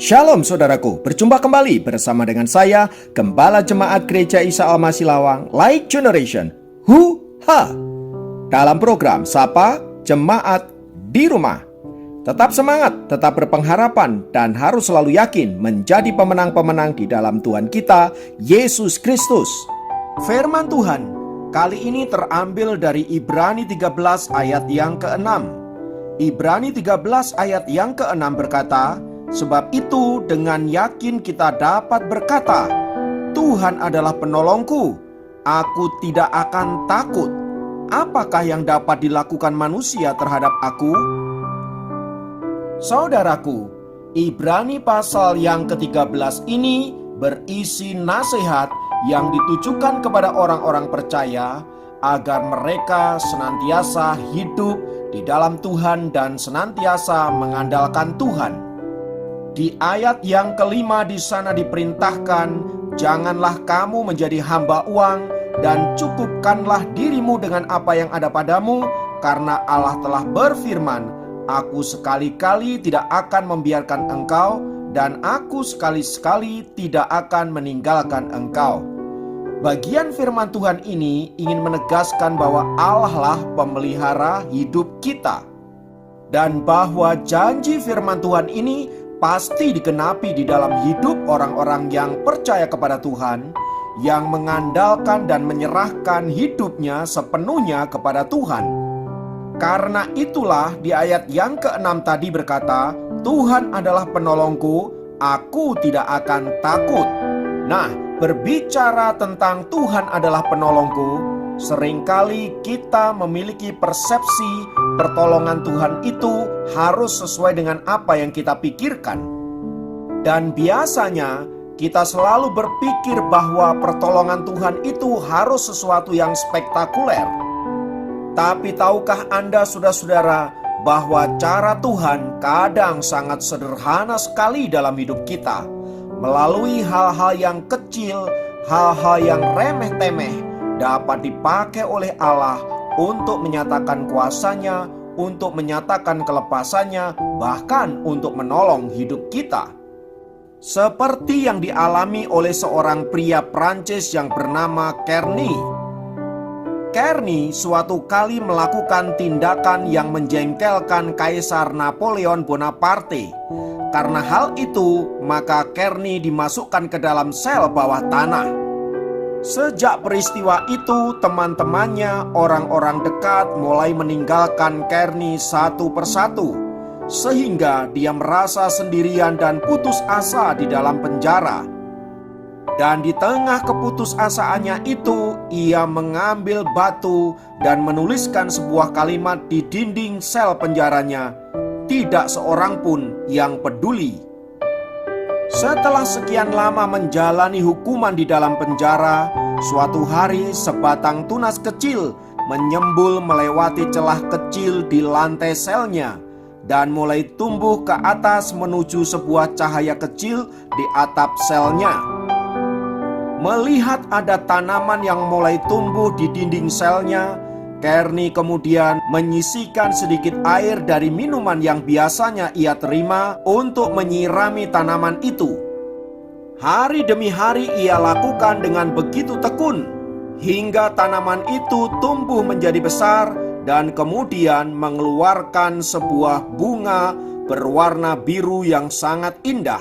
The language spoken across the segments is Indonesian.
Shalom saudaraku, berjumpa kembali bersama dengan saya, Gembala Jemaat Gereja Isa Al-Masih Lawang, Light Generation, dalam program Sapa Jemaat di Rumah. Tetap semangat, tetap berpengharapan, dan harus selalu yakin menjadi pemenang-pemenang di dalam Tuhan kita, Yesus Kristus. Firman Tuhan kali ini terambil dari Ibrani 13 ayat yang ke-6. Ibrani 13 ayat yang ke-6 berkata, "Sebab itu dengan yakin kita dapat berkata, Tuhan adalah penolongku, aku tidak akan takut. Apakah yang dapat dilakukan manusia terhadap aku?" Saudaraku, Ibrani pasal yang ke-13 ini berisi nasihat yang ditujukan kepada orang-orang percaya agar mereka senantiasa hidup di dalam Tuhan dan senantiasa mengandalkan Tuhan. Di ayat yang kelima di sana diperintahkan, "Janganlah kamu menjadi hamba uang dan cukupkanlah dirimu dengan apa yang ada padamu, karena Allah telah berfirman, Aku sekali-kali tidak akan membiarkan engkau, dan aku sekali-sekali tidak akan meninggalkan engkau." Bagian firman Tuhan ini ingin menegaskan bahwa Allah lah pemelihara hidup kita, dan bahwa janji firman Tuhan ini pasti digenapi di dalam hidup orang-orang yang percaya kepada Tuhan, yang mengandalkan dan menyerahkan hidupnya sepenuhnya kepada Tuhan. Karena itulah di ayat yang ke-6 tadi berkata, "Tuhan adalah penolongku, aku tidak akan takut." Nah, berbicara tentang Tuhan adalah penolongku, seringkali kita memiliki persepsi pertolongan Tuhan itu harus sesuai dengan apa yang kita pikirkan. Dan biasanya kita selalu berpikir bahwa pertolongan Tuhan itu harus sesuatu yang spektakuler. Tapi tahukah Anda saudara-saudara bahwa cara Tuhan kadang sangat sederhana sekali dalam hidup kita. Melalui hal-hal yang kecil, hal-hal yang remeh-temeh dapat dipakai oleh Allah untuk menyatakan kuasanya, untuk menyatakan kelepasannya, bahkan untuk menolong hidup kita. Seperti yang dialami oleh seorang pria Prancis yang bernama Kearney. Kearney suatu kali melakukan tindakan yang menjengkelkan Kaisar Napoleon Bonaparte. Karena hal itu, maka Kearney dimasukkan ke dalam sel bawah tanah. Sejak peristiwa itu, teman-temannya, orang-orang dekat mulai meninggalkan Kearney satu persatu, sehingga dia merasa sendirian dan putus asa di dalam penjara. Dan di tengah keputusasaannya itu, ia mengambil batu dan menuliskan sebuah kalimat di dinding sel penjaranya. Tidak seorang pun yang peduli. Setelah sekian lama menjalani hukuman di dalam penjara, suatu hari sebatang tunas kecil menyembul melewati celah kecil di lantai selnya dan mulai tumbuh ke atas menuju sebuah cahaya kecil di atap selnya. Melihat ada tanaman yang mulai tumbuh di dinding selnya, Kearney kemudian menyisihkan sedikit air dari minuman yang biasanya ia terima untuk menyirami tanaman itu. Hari demi hari ia lakukan dengan begitu tekun, hingga tanaman itu tumbuh menjadi besar dan kemudian mengeluarkan sebuah bunga berwarna biru yang sangat indah.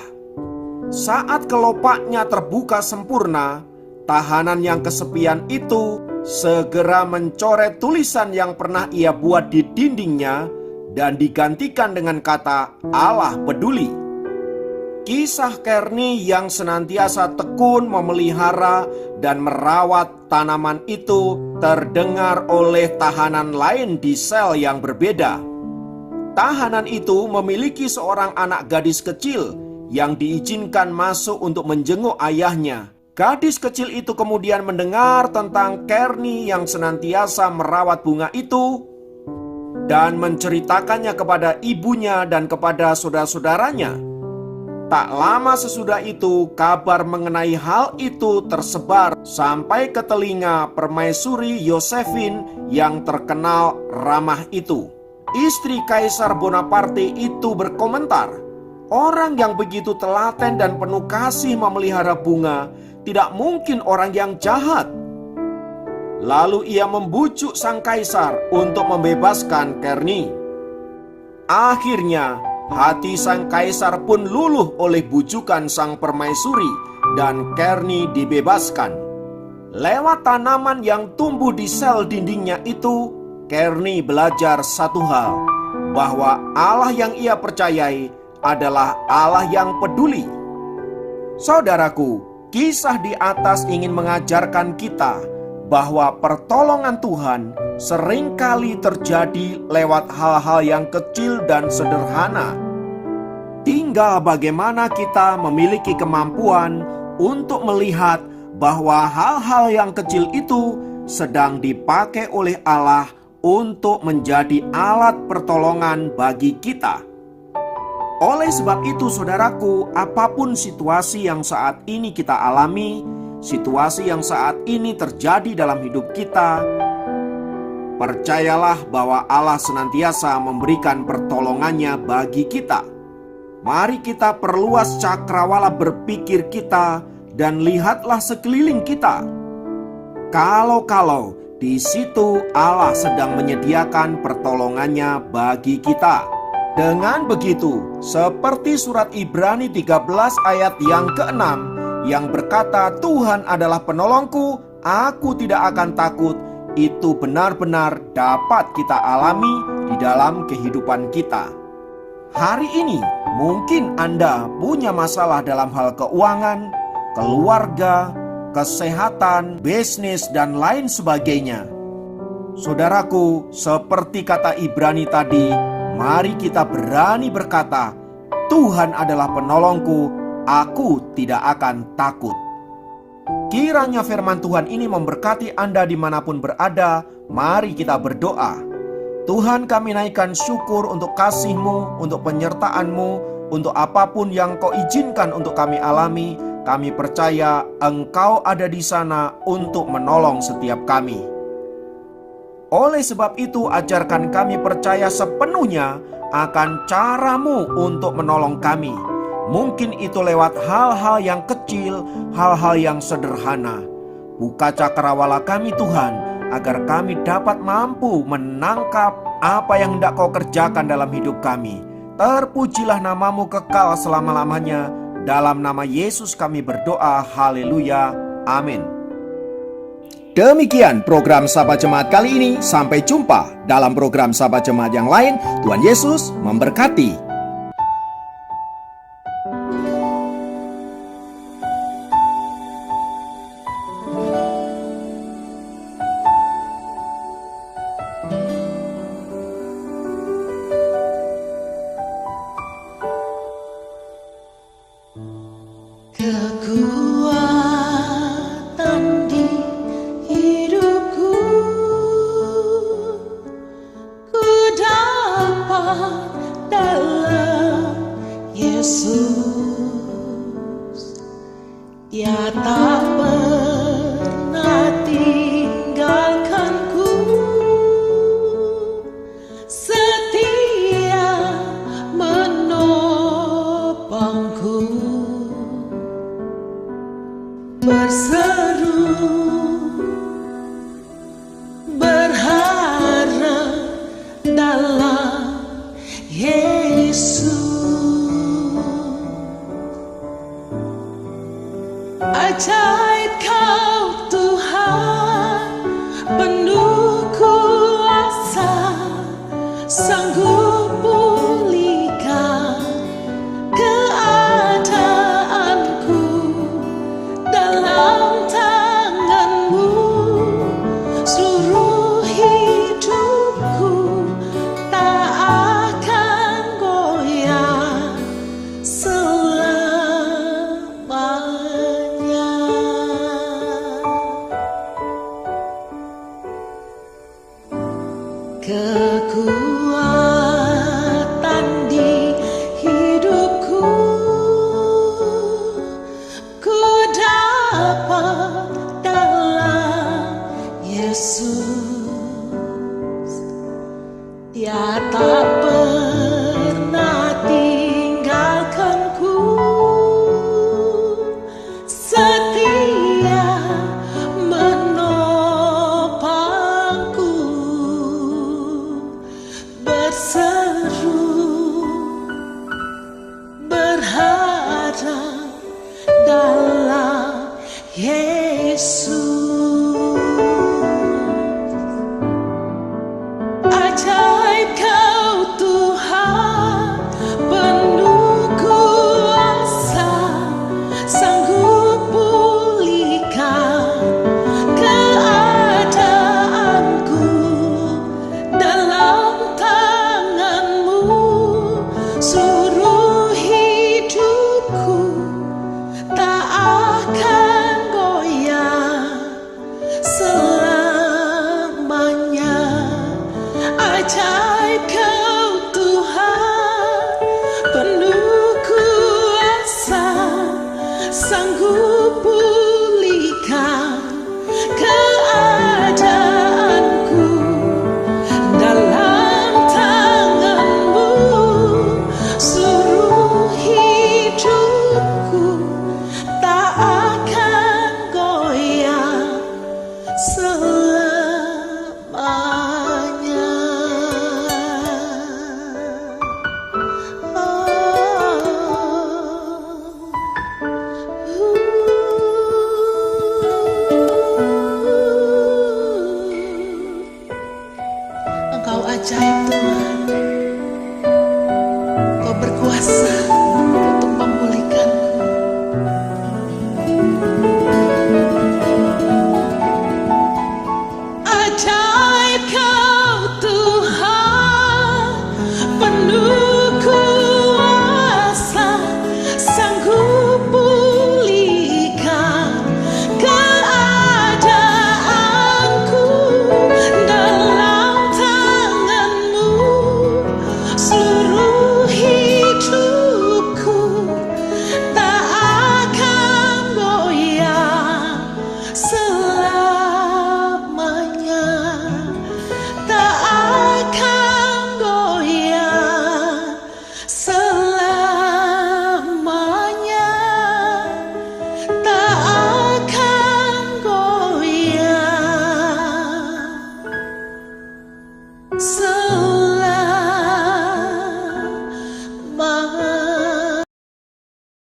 Saat kelopaknya terbuka sempurna, tahanan yang kesepian itu segera mencoret tulisan yang pernah ia buat di dindingnya dan digantikan dengan kata "Allah peduli". Kisah Kearney yang senantiasa tekun memelihara dan merawat tanaman itu terdengar oleh tahanan lain di sel yang berbeda. Tahanan itu memiliki seorang anak gadis kecil yang diizinkan masuk untuk menjenguk ayahnya. Gadis kecil itu kemudian mendengar tentang Kearney yang senantiasa merawat bunga itu dan menceritakannya kepada ibunya dan kepada saudara-saudaranya. Tak lama sesudah itu, kabar mengenai hal itu tersebar sampai ke telinga permaisuri Josephine yang terkenal ramah itu. Istri Kaisar Bonaparte itu berkomentar, Orang yang begitu telaten dan penuh kasih memelihara bunga tidak mungkin orang yang jahat. Lalu ia membujuk sang kaisar untuk membebaskan Kerni. Akhirnya hati sang kaisar pun luluh oleh bujukan sang permaisuri dan Kerni dibebaskan. Lewat tanaman yang tumbuh di sel dindingnya itu, Kerni belajar satu hal, bahwa Allah yang ia percayai adalah Allah yang peduli. Saudaraku, kisah di atas ingin mengajarkan kita bahwa pertolongan Tuhan seringkali terjadi lewat hal-hal yang kecil dan sederhana. Tinggal bagaimana kita memiliki kemampuan untuk melihat bahwa hal-hal yang kecil itu sedang dipakai oleh Allah untuk menjadi alat pertolongan bagi kita. Oleh sebab itu, saudaraku, apapun situasi yang saat ini kita alami, situasi yang saat ini terjadi dalam hidup kita, percayalah bahwa Allah senantiasa memberikan pertolongannya bagi kita. Mari kita perluas cakrawala berpikir kita dan lihatlah sekeliling kita. Kalau di situ Allah sedang menyediakan pertolongannya bagi kita. Dengan begitu, seperti surat Ibrani 13 ayat yang ke-6 yang berkata, Tuhan adalah penolongku, aku tidak akan takut, itu benar-benar dapat kita alami di dalam kehidupan kita. Hari ini mungkin Anda punya masalah dalam hal keuangan, keluarga, kesehatan, bisnis, dan lain sebagainya. Saudaraku, seperti kata Ibrani tadi, mari kita berani berkata, Tuhan adalah penolongku, aku tidak akan takut. Kiranya firman Tuhan ini memberkati Anda dimanapun berada. Mari kita berdoa. Tuhan, kami naikkan syukur untuk kasih-Mu, untuk penyertaan-Mu, untuk apapun yang Kau izinkan untuk kami alami. Kami percaya Engkau ada di sana untuk menolong setiap kami. Oleh sebab itu, ajarkan kami percaya sepenuhnya akan cara-Mu untuk menolong kami. Mungkin itu lewat hal-hal yang kecil, hal-hal yang sederhana. Buka cakrawala kami Tuhan, agar kami dapat mampu menangkap apa yang hendak Kau kerjakan dalam hidup kami. Terpujilah nama-Mu kekal selama-lamanya. Dalam nama Yesus kami berdoa, haleluya, amin. Demikian program Sahabat Jemaat kali ini. Sampai jumpa dalam program Sahabat Jemaat yang lain. Tuhan Yesus memberkati. Kekuatan di hidupku, ku dapat dalam Yesus. Dia tak pernah tinggalkanku, setia menopangku. Berseru, berharap dalam Yesus. Ajaib Kau Tuhan, penuh kuasa, sanggup pulihkan keadaanku. Dalam tangan-Mu seluruh hidupku tak akan goyah selamanya. Kekuatan di hidupku, ku dapat dalam Yesus. Dia tak pernah tinggalkan Yesus.